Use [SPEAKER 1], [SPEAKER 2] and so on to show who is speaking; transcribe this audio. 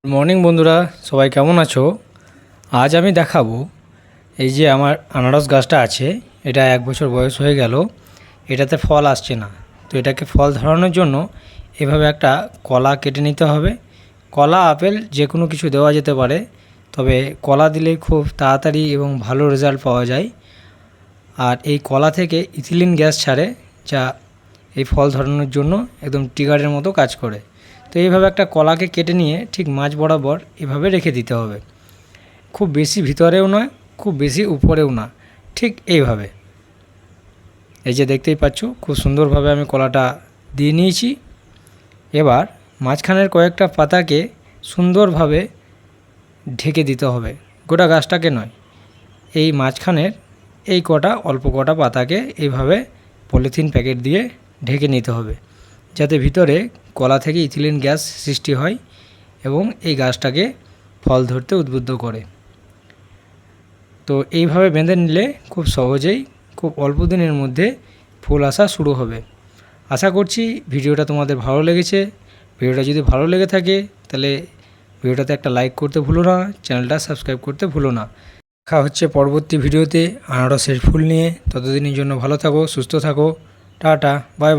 [SPEAKER 1] Good morning বন্ধুরা, সবাই কেমন আছো? আজ আমি দেখাবো এই যে আমার আনারস গাছটা আছে, এটা 1 বছর বয়স হয়ে গেল, এটাতে ফল আসছে না। তো এটাকে ফল ধরানোর জন্য এভাবে একটা কলা কেটে নিতে হবে। কলা আপেল যে কোনো কিছু দেওয়া যেতে পারে, তবে কলা দিলে খুব তাড়াতাড়ি এবং ভালো রেজাল্ট পাওয়া যায়। আর এই কলা থেকে ইথিলিন গ্যাস ছাড়ে, যা এই ফল ধরানোর জন্য একদম ট্রিগারের মতো কাজ করে। তো এইভাবে একটা কলাকে কেটে নিয়ে ঠিক মাঝ বরাবর এভাবে রেখে দিতে হবে। খুব বেশি ভিতরেও নয়, খুব বেশি উপরেও না, ঠিক এইভাবে। এই যে দেখতেই পাচ্ছ, খুব সুন্দরভাবে আমি কলাটা দিয়ে নিয়েছি। এবার মাঝখানের কয়েকটা পাতাকে সুন্দরভাবে ঢেকে দিতে হবে, গোটা গাছটাকে নয়। এই মাঝখানের এই অল্প কটা পাতাকে এইভাবে পলিথিন প্যাকেট দিয়ে ঢেকে নিতে হবে, যাতে ভিতরে কলা থেকে ইথিলিন গ্যাস সৃষ্টি হয় এবং এই গাছটাকে ফল ধরতে উদ্বুদ্ধ করে। তো এইভাবে বেঁধে নিলে খুব সহজেই, খুব অল্প দিনের মধ্যে ফুল আসা শুরু হবে। আশা করছি ভিডিওটা তোমাদের ভালো লেগেছে। ভিডিওটা যদি ভালো লেগে থাকে তাহলে ভিডিওটাতে একটা লাইক করতে ভুলো না, চ্যানেলটা সাবস্ক্রাইব করতে ভুলো না। দেখা হচ্ছে পরবর্তী ভিডিওতে আনারসের ফুল নিয়ে। ততদিনের জন্য ভালো থাকো, সুস্থ থাকো। Tata, bye bye.